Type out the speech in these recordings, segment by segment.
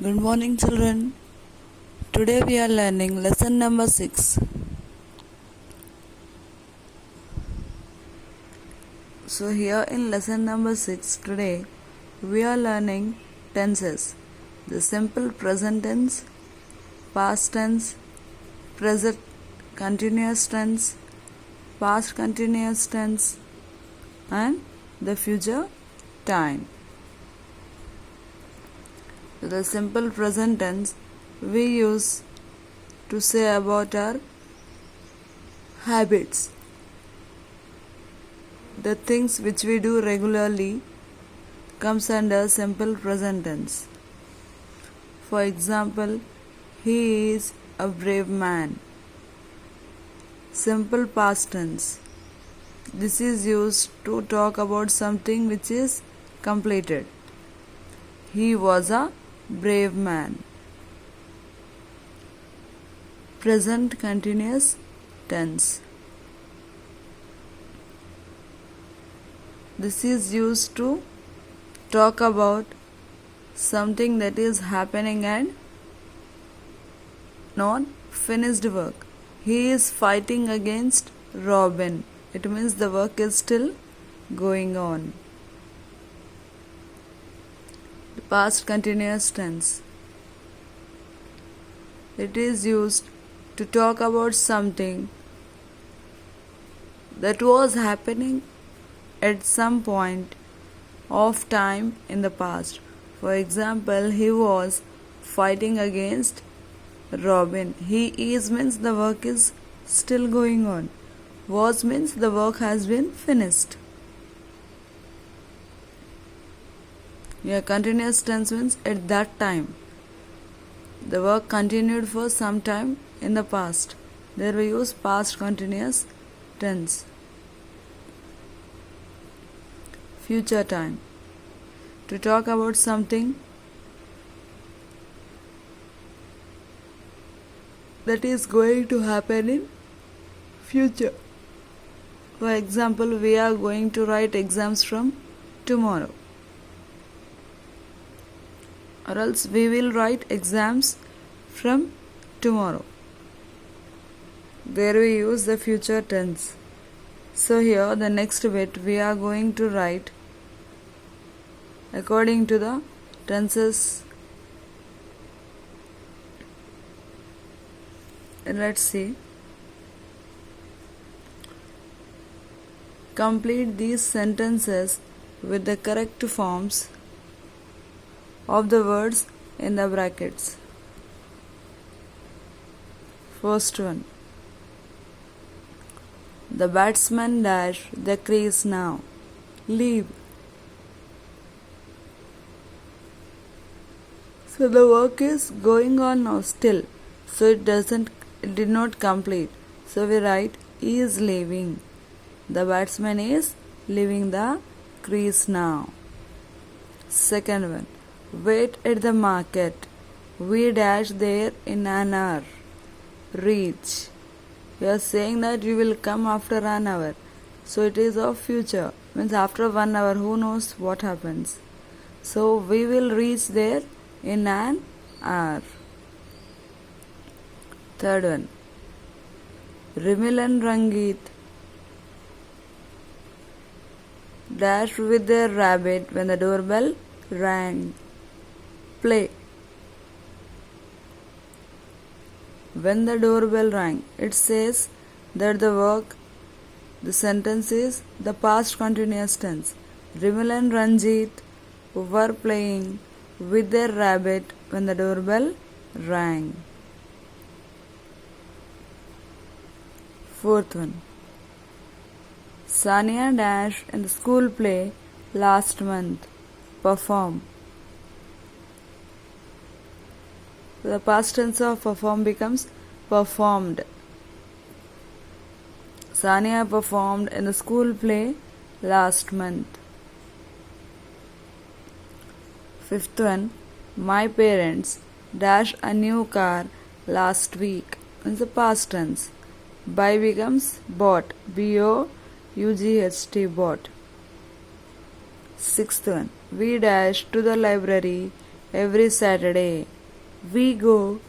Good morning, children. Today we are learning lesson number 6. So, here in lesson number 6, today we are learning tenses: the simple present tense, past tense, present continuous tense, past continuous tense, and the future time. The simple present tense we use to say about our habits, the things which we do regularly comes under simple present tense. For example, he is a brave man. Simple past tense. This is used to talk about something which is completed. He was a brave man. Present continuous tense. This is used to talk about something that is happening and not finished work. He is fighting against Robin. It means the work is still going on. The past continuous tense. It is used to talk about something that was happening at some point of time in the past. For example, he was fighting against Robin. He is means the work is still going on. Was means the work has been finished. Yeah, continuous tense means at that time. The work continued for some time in the past. There we use past continuous tense. Future time. To talk about something that is going to happen in future. For example, we are going to write exams from tomorrow. Or else we will write exams from tomorrow. There we use the future tense. So here the next bit we are going to write according to the tenses. Let's see. Complete these sentences with the correct forms of the words in the brackets. First one. The batsman dash the crease now. Leave. So the work is going on now still. So it did not complete. So we write is leaving. The batsman is leaving the crease now. Second one. Wait at the market. We dash there in an hour. Reach. We are saying that you will come after an hour. So it is of future. Means after 1 hour, who knows what happens. So we will reach there in an hour. Third one. Rimil and Rangit dashed with their rabbit when the doorbell rang. Play. When the doorbell rang, it says that the sentence is the past continuous tense. Rimil and Ranjit were playing with their rabbit when the doorbell rang. Fourth one. Sania dashed in the school play last month. Perform. The past tense of perform becomes performed. Sania performed in the school play last month. Fifth one. My parents dashed a new car last week. In the past tense. Buy becomes bought. B-O-U-G-H-T, bought. Sixth one. We dashed to the library every Saturday. We go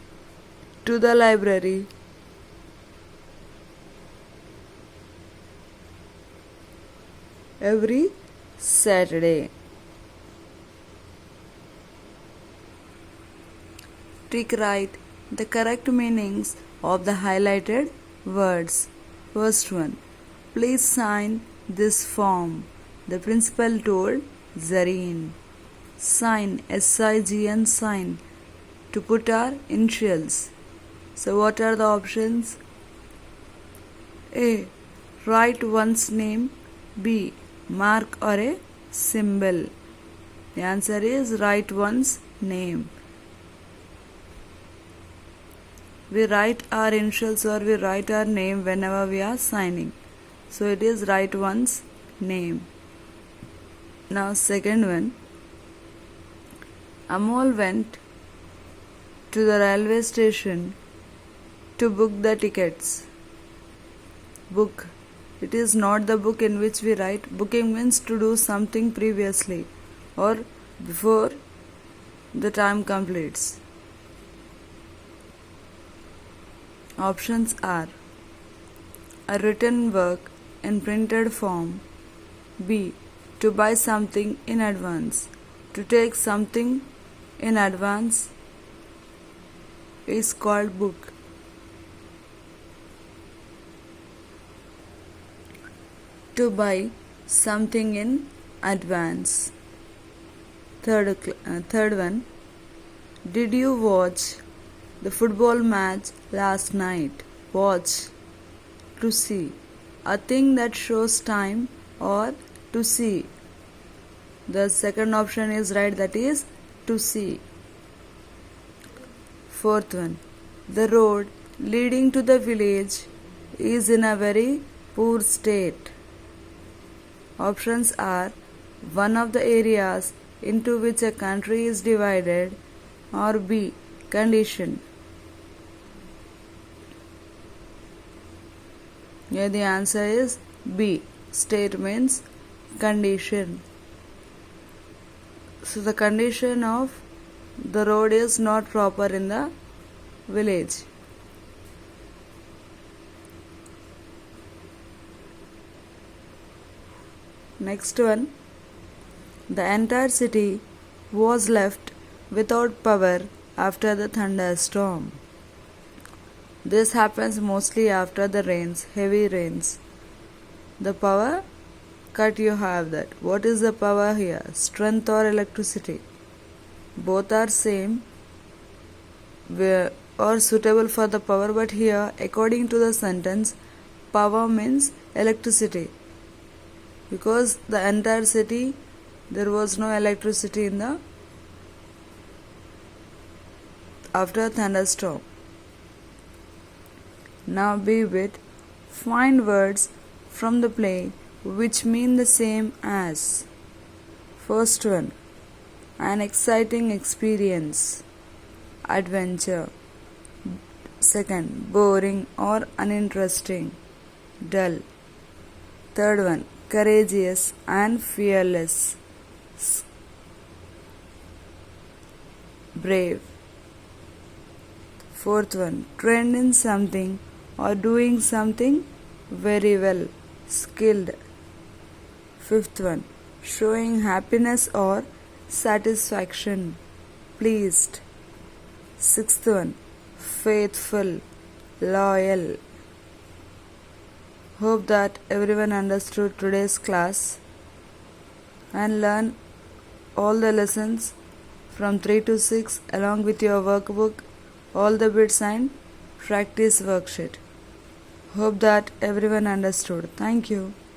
to the library every Saturday. Tick right the correct meanings of the highlighted words. First one, please sign this form. The principal told Zareen. Sign, S-I-G-N, sign, to put our initials. So what are the options? A, write one's name. B, mark or a symbol. The answer is write one's name. We write our initials or we write our name whenever we are signing. So it is write one's name. Now second one, Amol went to the railway station to book the tickets. Book. It is not the book in which we write. Booking means to do something previously or before the time completes. Options are a written work in printed form. B, to buy something in advance. To take something in advance is called book. To buy something in advance. Third one, did you watch the football match last night? Watch, to see. A thing that shows time or to see. The second option is right, that is to see. Fourth one, the road leading to the village is in a very poor state. Options are one of the areas into which a country is divided, or B, condition. Here the answer is B, state means condition. So the condition of the road is not proper in the village. Next one, the entire city was left without power after the thunderstorm. This happens mostly after the rains, heavy rains. The power cut, you have that. What is the power here? Strength or electricity? Both are same or suitable for the power, but here according to the sentence, power means electricity. Because the entire city, there was no electricity in the after thunderstorm. Now be with, find words from the play which mean the same as. First one, an exciting experience, adventure. Second, boring or uninteresting, dull. Third one, courageous and fearless, brave. Fourth one, trained in something or doing something very well, skilled. Fifth one, showing happiness or satisfaction, pleased. Sixth one, faithful, loyal. Hope that everyone understood today's class and learn all the lessons from 3 to 6 along with your workbook, all the bits and practice worksheet. Hope that everyone understood. Thank you.